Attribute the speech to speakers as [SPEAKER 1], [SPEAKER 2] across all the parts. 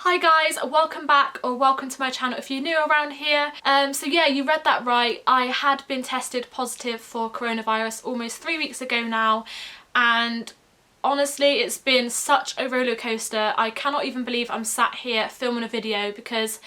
[SPEAKER 1] Hi guys, welcome back or welcome to my channel if you're new around here. So yeah, you read that right. I had been tested positive for coronavirus almost 3 weeks ago now, and honestly it's been such a roller coaster. I cannot even believe I'm sat here filming a video because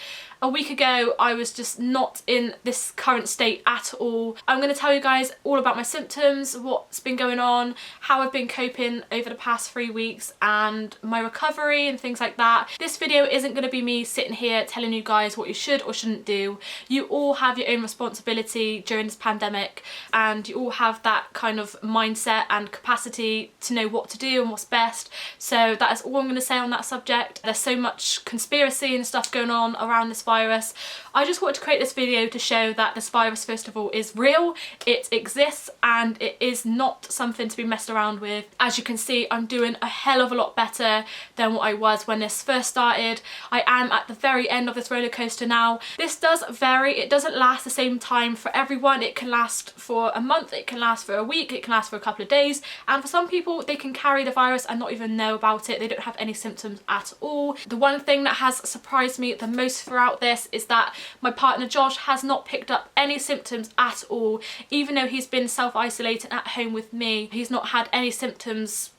[SPEAKER 1] a week ago I was just not in this current state at all. I'm going to tell you guys all about my symptoms, what's been going on, how I've been coping over the past 3 weeks and my recovery and things like that. This video isn't going to be me sitting here telling you guys what you should or shouldn't do. You all have your own responsibility during this pandemic and you all have that kind of mindset and capacity to know what to do and what's best. So that is all I'm going to say on that subject. There's so much conspiracy and stuff going on around this virus. I just wanted to create this video to show that this virus, first of all, is real, it exists, and it is not something to be messed around with. As you can see, I'm doing a hell of a lot better than what I was when this first started. I am at the very end of this roller coaster now. This does vary, it doesn't last the same time for everyone. It can last for a month, it can last for a week, it can last for a couple of days, and for some people they can carry the virus and not even know about it. They don't have any symptoms at all. The one thing that has surprised me the most throughout this is that my partner Josh has not picked up any symptoms at all. Even though he's been self-isolating at home with me, he's not had any symptoms,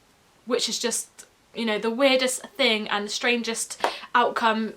[SPEAKER 1] which is just, you know, the weirdest thing and the strangest outcome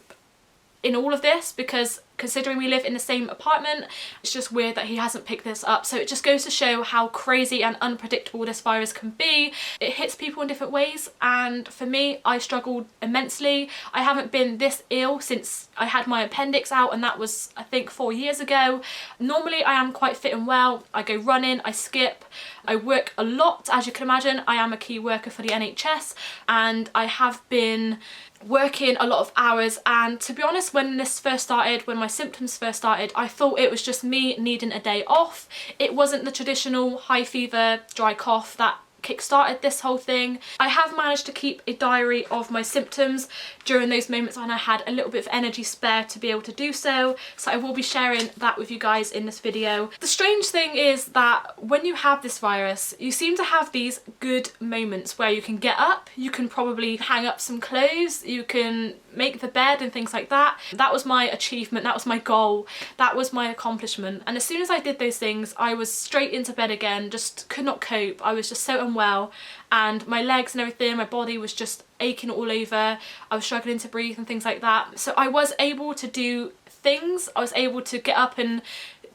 [SPEAKER 1] in all of this, because considering we live in the same apartment, it's just weird that he hasn't picked this up. So it just goes to show how crazy and unpredictable this virus can be. It hits people in different ways, and for me, I struggled immensely. I haven't been this ill since I had my appendix out, and that was, I think, 4 years ago. Normally I am quite fit and well. I go running, I skip, I work a lot. As you can imagine, I am a key worker for the NHS, and I have been working a lot of hours. And to be honest, when this first started, when my symptoms first started, I thought it was just me needing a day off. It wasn't the traditional high fever, dry cough that kick-started this whole thing. I have managed to keep a diary of my symptoms during those moments when I had a little bit of energy spare to be able to do so, so I will be sharing that with you guys in this video. The strange thing is that when you have this virus, you seem to have these good moments where you can get up, you can probably hang up some clothes, you can make the bed and things like that. That was my achievement, that was my goal, that was my accomplishment. And as soon as I did those things, I was straight into bed again, just could not cope. I was just so unwell, and my legs and everything, my body was just aching all over. I was struggling to breathe and things like that. So I was able to do things. I was able to get up and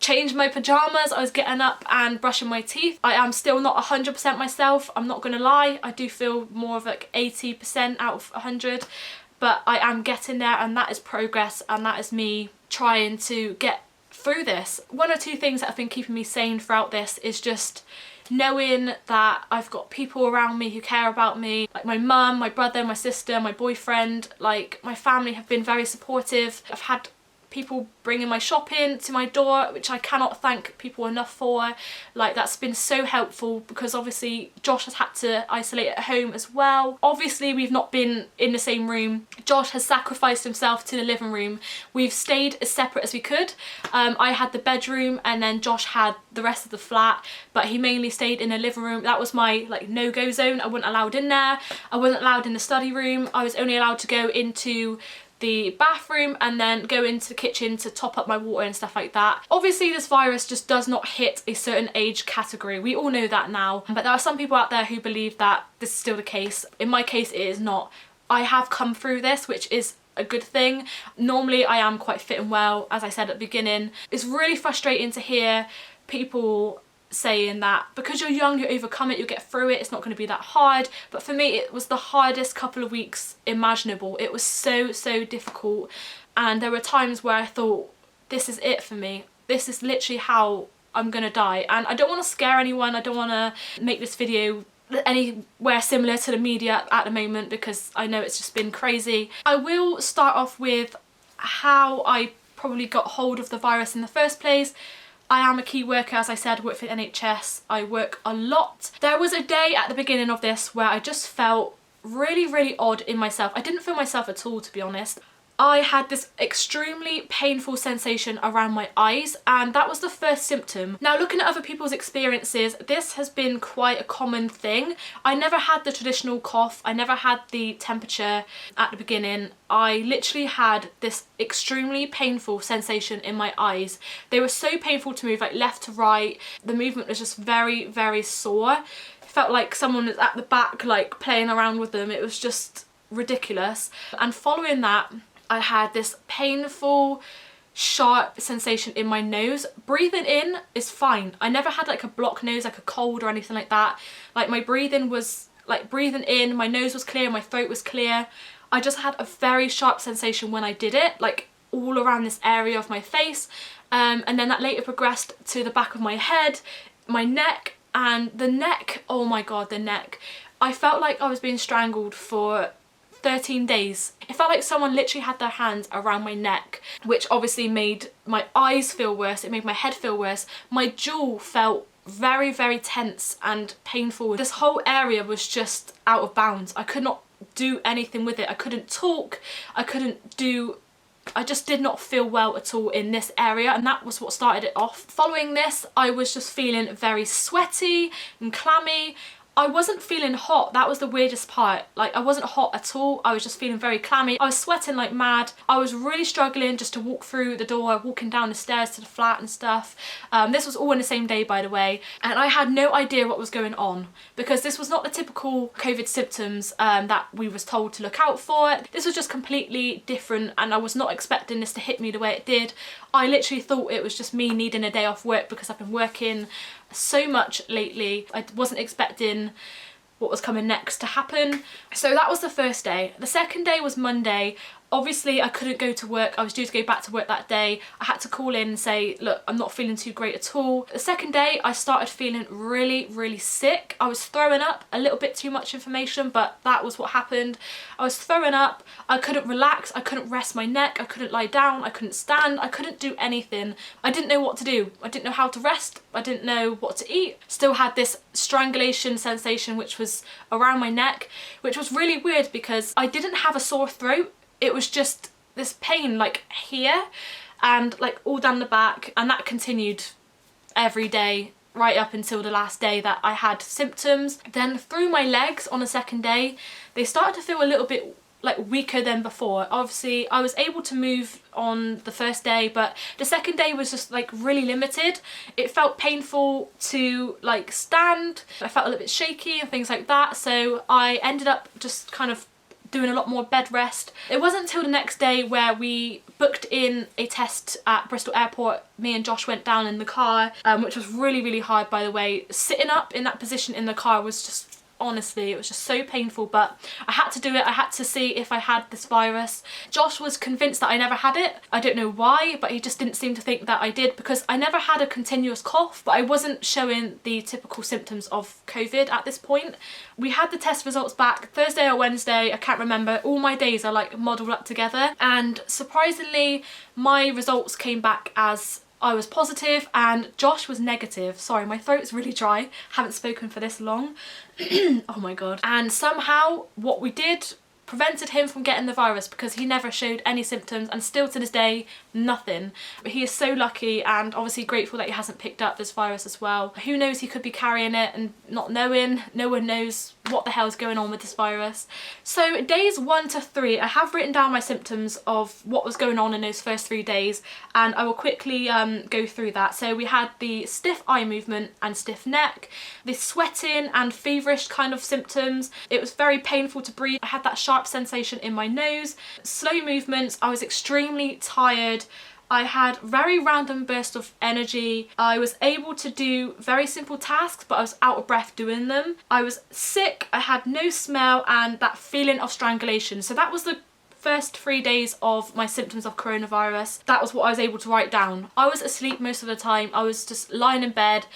[SPEAKER 1] change my pajamas. I was getting up and brushing my teeth. I am still not 100% myself, I'm not gonna lie. I do feel more of like 80% out of 100, but I am getting there, and that is progress, and that is me trying to get through this. One or two things that have been keeping me sane throughout this is just knowing that I've got people around me who care about me, like my mum, my brother, my sister, my boyfriend, like my family have been very supportive. I've had people bringing my shopping to my door, which I cannot thank people enough for. Like, that's been so helpful, because obviously Josh has had to isolate at home as well. Obviously we've not been in the same room. Josh has sacrificed himself to the living room. We've stayed as separate as we could. I had the bedroom and then Josh had the rest of the flat, but he mainly stayed in the living room. That was my like no-go zone. I wasn't allowed in there. I wasn't allowed in the study room. I was only allowed to go into the bathroom and then go into the kitchen to top up my water and stuff like that. Obviously this virus just does not hit a certain age category. We all know that now, but there are some people out there who believe that this is still the case. In my case it is not. I have come through this, which is a good thing. Normally I am quite fit and well, as I said at the beginning. It's really frustrating to hear people saying that because you're young, you overcome it, you'll get through it, it's not going to be that hard. But for me, it was the hardest couple of weeks imaginable. It was so difficult, and there were times where I thought, this is it for me, this is literally how I'm gonna die. And I don't want to scare anyone, I don't want to make this video anywhere similar to the media at the moment, because I know it's just been crazy. I will start off with how I probably got hold of the virus in the first place. I am a key worker, as I said, work for the NHS. I work a lot. There was a day at the beginning of this where I just felt really odd in myself. I didn't feel myself at all, to be honest. I had this extremely painful sensation around my eyes, and that was the first symptom. Now, looking at other people's experiences, this has been quite a common thing. I never had the traditional cough, I never had the temperature at the beginning. I literally had this extremely painful sensation in my eyes. They were so painful to move, like left to right. The movement was just very, very sore. It felt like someone was at the back, like playing around with them. It was just ridiculous. And following that, I had this painful, sharp sensation in my nose. Breathing in is fine. I never had like a blocked nose, like a cold or anything like that. Like my breathing was like breathing in, my nose was clear, my throat was clear. I just had a very sharp sensation when I did it, like all around this area of my face. And then that later progressed to the back of my head, my neck, and the neck, oh my God, the neck. I felt like I was being strangled for 13 days. It felt like someone literally had their hands around my neck, which obviously made my eyes feel worse. It made my head feel worse. My jaw felt very, very tense and painful. This whole area was just out of bounds. I could not do anything with it. I couldn't talk. I just did not feel well at all in this area, and that was what started it off. Following this, I was just feeling very sweaty and clammy. I wasn't feeling hot, that was the weirdest part. Like, I wasn't hot at all, I was just feeling very clammy. I was sweating like mad. I was really struggling just to walk through the door, walking down the stairs to the flat and stuff. This was all in the same day, by the way, and I had no idea what was going on, because this was not the typical COVID symptoms that we was told to look out for. This was just completely different, and I was not expecting this to hit me the way it did. I literally thought it was just me needing a day off work because I've been working so much lately. I wasn't expecting what was coming next to happen. So that was the first day. The second day was Monday. Obviously I couldn't go to work. I was due to go back to work that day. I had to call in and say, look, I'm not feeling too great at all. The second day I started feeling really, really sick. I was throwing up, a little bit too much information, but that was what happened. I was throwing up, I couldn't relax, I couldn't rest my neck, I couldn't lie down, I couldn't stand, I couldn't do anything. I didn't know what to do. I didn't know how to rest, I didn't know what to eat. Still had this strangulation sensation which was around my neck, which was really weird because I didn't have a sore throat. It was just this pain like here and like all down the back, and that continued every day right up until the last day that I had symptoms. Then through my legs on the second day, they started to feel a little bit like weaker than before. Obviously I was able to move on the first day, but the second day was just like really limited. It felt painful to like stand. I felt a little bit shaky and things like that, so I ended up just kind of doing a lot more bed rest. It wasn't until the next day where we booked in a test at Bristol Airport. Me and Josh went down in the car, which was really, really hard, by the way. Sitting up in that position in the car was just, honestly, it was just so painful, but I had to do it. I had to see if I had this virus. Josh was convinced that I never had it. I don't know why, but he just didn't seem to think that I did, because I never had a continuous cough, but I wasn't showing the typical symptoms of COVID at this point. We had the test results back Thursday or Wednesday, I can't remember. All my days are like modelled up together, and surprisingly my results came back as I was positive and Josh was negative. Sorry, my throat's really dry. Haven't spoken for this long. Oh my God. And somehow what we did prevented him from getting the virus, because he never showed any symptoms, and still to this day, nothing. But he is so lucky and obviously grateful that he hasn't picked up this virus as well. Who knows, he could be carrying it and not knowing. No one knows what the hell's going on with this virus. So days 1 to 3, I have written down my symptoms of what was going on in those first 3 days, and I will quickly go through that. So we had the stiff eye movement and stiff neck, the sweating and feverish kind of symptoms. It was very painful to breathe. I had that sharp sensation in my nose, slow movements. I was extremely tired. I had very random bursts of energy. I was able to do very simple tasks, but I was out of breath doing them. I was sick, I had no smell, and that feeling of strangulation. So that was the first 3 days of my symptoms of coronavirus. That was what I was able to write down. I was asleep most of the time. I was just lying in bed,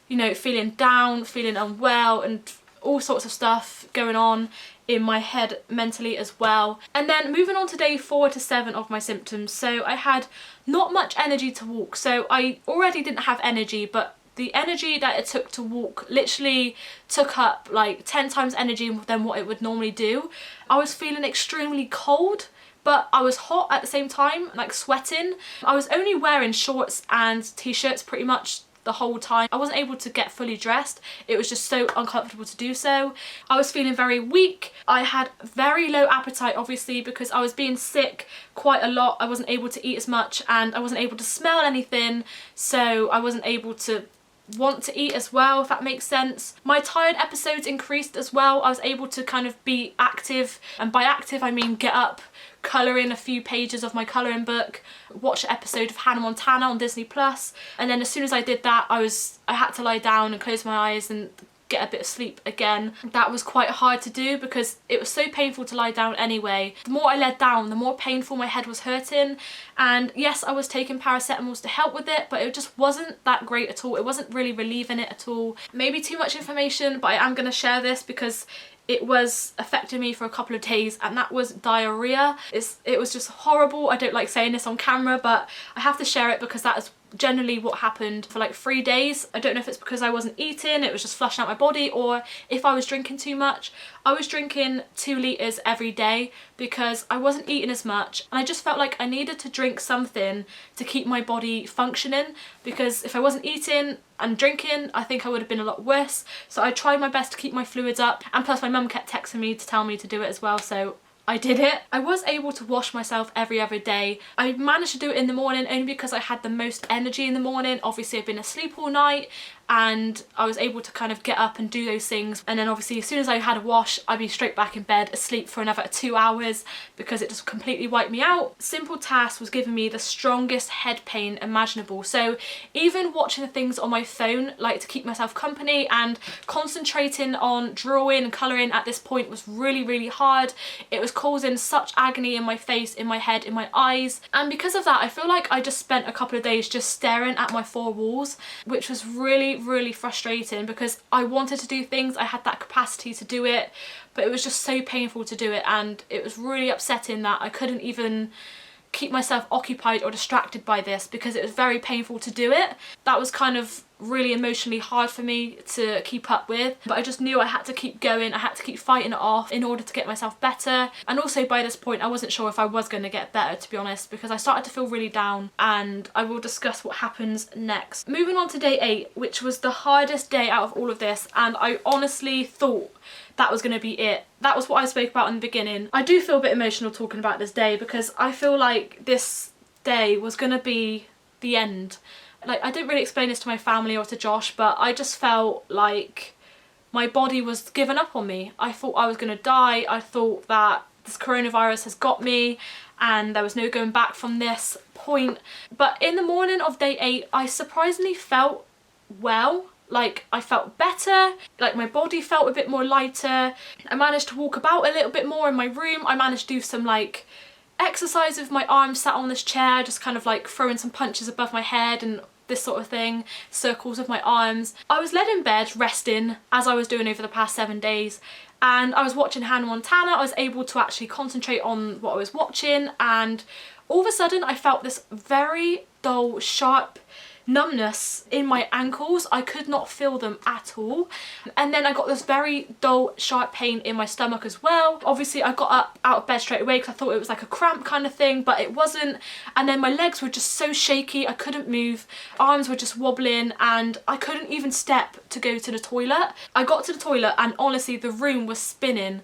[SPEAKER 1] you know, feeling down, feeling unwell, and all sorts of stuff going on in my head mentally as well. And then moving on to day 4 to 7 of my symptoms. So I had not much energy to walk. So I already didn't have energy, but the energy that it took to walk literally took up like 10 times energy than what it would normally do. I was feeling extremely cold, but I was hot at the same time, like sweating. I was only wearing shorts and t-shirts pretty much the whole time. I wasn't able to get fully dressed. It was just so uncomfortable to do so. I was feeling very weak. I had very low appetite, obviously, because I was being sick quite a lot. I wasn't able to eat as much and I wasn't able to smell anything, so I wasn't able to want to eat as well, if that makes sense. My tired episodes increased as well. I was able to kind of be active, and by active I mean get up, colour in a few pages of my colouring book, watch an episode of Hannah Montana on Disney Plus, and then as soon as I did that I had to lie down and close my eyes and get a bit of sleep again. That was quite hard to do because it was so painful to lie down anyway. The more I laid down, the more painful my head was hurting, and yes, I was taking paracetamols to help with it, but it just wasn't that great at all. It wasn't really relieving it at all. Maybe too much information, but I am going to share this because it was affecting me for a couple of days, and that was diarrhea. It was just horrible. I don't like saying this on camera, but I have to share it because that is generally what happened for like 3 days. I don't know if it's because I wasn't eating, it was just flushing out my body, or if I was drinking too much. I was drinking 2 litres every day because I wasn't eating as much, and I just felt like I needed to drink something to keep my body functioning, because if I wasn't eating and drinking, I think I would have been a lot worse. So I tried my best to keep my fluids up, and plus my mum kept texting me to tell me to do it as well, so I did it. I was able to wash myself every other day. I managed to do it in the morning only because I had the most energy in the morning. Obviously I've been asleep all night and I was able to kind of get up and do those things, and then obviously as soon as I had a wash I'd be straight back in bed asleep for another 2 hours because it just completely wiped me out. Simple Task was giving me the strongest head pain imaginable, so even watching the things on my phone like to keep myself company and concentrating on drawing and colouring at this point was really hard. It was causing such agony in my face, in my head, in my eyes, and because of that I feel like I just spent a couple of days just staring at my 4 walls, which was really frustrating because I wanted to do things, I had that capacity to do it, but it was just so painful to do it, and it was really upsetting that I couldn't even keep myself occupied or distracted by this because it was very painful to do it. That was kind of really emotionally hard for me to keep up with, but I just knew I had to keep going, I had to keep fighting it off in order to get myself better. And also by this point I wasn't sure if I was going to get better, to be honest, because I started to feel really down, and I will discuss what happens next. Moving on to day 8, which was the hardest day out of all of this, and I honestly thought that was going to be it. That was what I spoke about in the beginning. I do feel a bit emotional talking about this day because I feel like this day was going to be the end. Like, I didn't really explain this to my family or to Josh, but I just felt like my body was giving up on me. I thought I was going to die. I thought that this coronavirus has got me and there was no going back from this point. But in the morning of day 8, I surprisingly felt well. Like, I felt better, like my body felt a bit more lighter. I managed to walk about a little bit more in my room. I managed to do some like exercise with my arms sat on this chair, just kind of like throwing some punches above my head and this sort of thing, circles with my arms. I was laid in bed resting, as I was doing over the past 7 days, and I was watching Hannah Montana. I was able to actually concentrate on what I was watching, and all of a sudden I felt this very dull, sharp numbness in my ankles. I could not feel them at all, and then I got this very dull, sharp pain in my stomach as well. Obviously I got up out of bed straight away because I thought it was like a cramp kind of thing, but it wasn't. And then my legs were just so shaky, I couldn't move, arms were just wobbling, and I couldn't even step to go to the toilet. I got to the toilet and honestly the room was spinning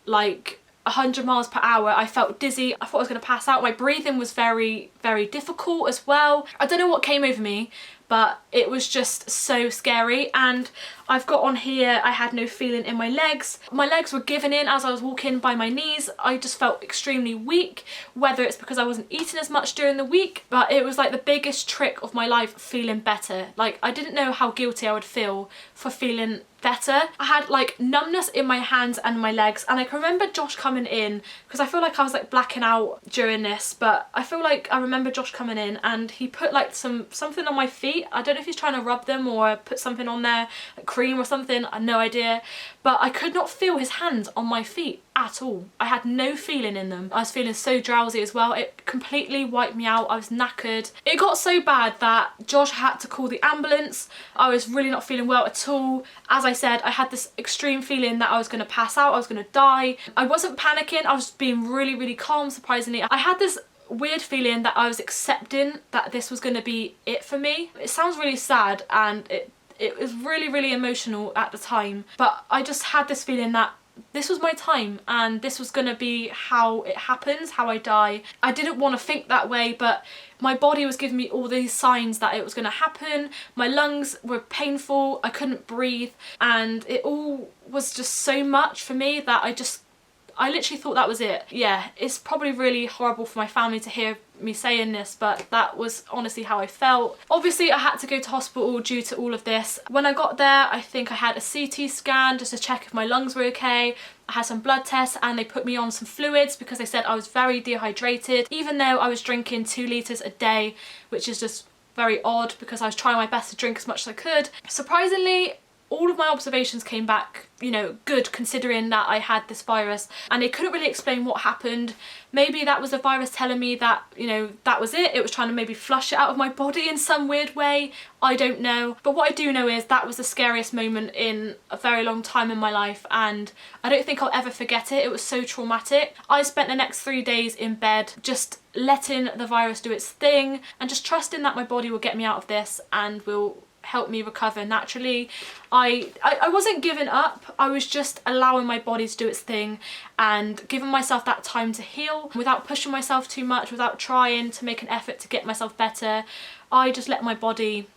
[SPEAKER 1] like 100 miles per hour. I felt dizzy. I thought I was going to pass out. My breathing was very difficult as well. I don't know what came over me, but it was just so scary. And I've got on here, I had no feeling in my legs. My legs were giving in as I was walking by my knees. I just felt extremely weak, whether it's because I wasn't eating as much during the week, but it was like the biggest trick of my life feeling better. Like, I didn't know how guilty I would feel for feeling better. I had like numbness in my hands and my legs, and I can remember Josh coming in because I feel like I was like blacking out during this, but I feel like I remember Josh coming in and he put like something on my feet. I don't know if he's trying to rub them or put something on there, like cream or something, I have no idea, but I could not feel his hands on my feet. at all. I had no feeling in them. I was feeling so drowsy as well. It completely wiped me out. I was knackered. It got so bad that Josh had to call the ambulance. I was really not feeling well at all. As I said, I had this extreme feeling that I was going to pass out, I was going to die. I wasn't panicking, I was being really, really calm, surprisingly. I had this weird feeling that I was accepting that this was going to be it for me. It sounds really sad, and it was really, really emotional at the time, but I just had this feeling that this was my time and this was going to be how it happens, how I die. I didn't want to think that way, but my body was giving me all these signs that it was going to happen. My lungs were painful, I couldn't breathe, and it all was just so much for me that I literally thought that was it. Yeah, it's probably really horrible for my family to hear me saying this, but that was honestly how I felt. Obviously, I had to go to hospital due to all of this. When I got there, I think I had a CT scan just to check if my lungs were okay. I had some blood tests and they put me on some fluids because they said I was very dehydrated, even though I was drinking 2 litres a day, which is just very odd because I was trying my best to drink as much as I could. Surprisingly, all of my observations came back, you know, good, considering that I had this virus, and they couldn't really explain what happened. Maybe that was the virus telling me that, you know, that was it. It was trying to maybe flush it out of my body in some weird way. I don't know. But what I do know is that was the scariest moment in a very long time in my life, and I don't think I'll ever forget it. It was so traumatic. I spent the next 3 days in bed just letting the virus do its thing and just trusting that my body will get me out of this and will help me recover naturally. I wasn't giving up, I was just allowing my body to do its thing and giving myself that time to heal without pushing myself too much, without trying to make an effort to get myself better. I just let my body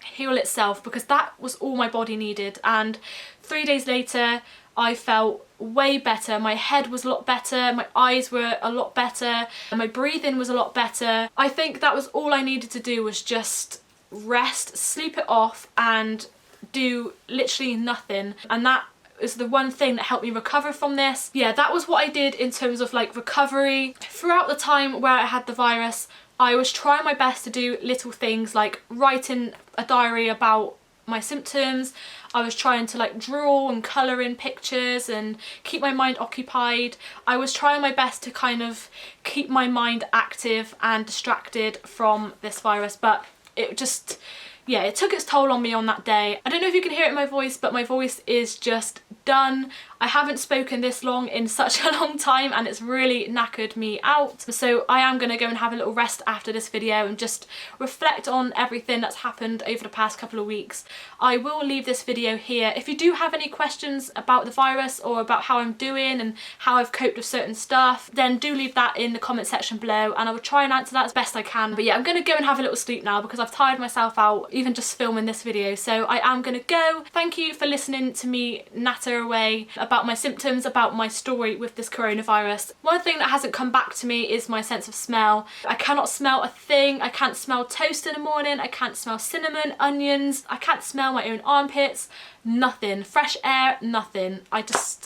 [SPEAKER 1] heal itself because that was all my body needed. And 3 days later, I felt way better. My head was a lot better, my eyes were a lot better, and my breathing was a lot better. I think that was all I needed to do, was just rest, sleep it off, and do literally nothing. And that is the one thing that helped me recover from this. Yeah, that was what I did in terms of like recovery. Throughout the time where I had the virus, I was trying my best to do little things like writing a diary about my symptoms. I was trying to like draw and colour in pictures and keep my mind occupied. I was trying my best to kind of keep my mind active and distracted from this virus, but it just, yeah, it took its toll on me on that day. I don't know if you can hear it in my voice, but my voice is just done. I haven't spoken this long in such a long time and it's really knackered me out. So I am going to go and have a little rest after this video and just reflect on everything that's happened over the past couple of weeks. I will leave this video here. If you do have any questions about the virus or about how I'm doing and how I've coped with certain stuff, then do leave that in the comment section below and I will try and answer that as best I can. But yeah, I'm going to go and have a little sleep now because I've tired myself out even just filming this video. So I am going to go. Thank you for listening to me natter away about my symptoms, about my story with this coronavirus. One thing that hasn't come back to me is my sense of smell. I cannot smell a thing. I can't smell toast in the morning. I can't smell cinnamon, onions. I can't smell my own armpits. Nothing. Fresh air, nothing.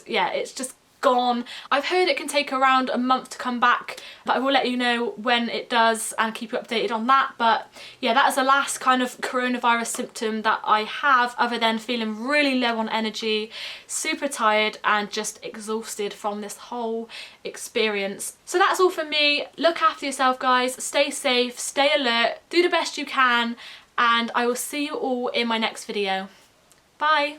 [SPEAKER 1] Yeah, it's just gone. I've heard it can take around a month to come back, but I will let you know when it does and keep you updated on that. But yeah, that is the last kind of coronavirus symptom that I have, other than feeling really low on energy, super tired and just exhausted from this whole experience. So that's all from me. Look after yourself, guys. Stay safe, stay alert, do the best you can, and I will see you all in my next video. Bye.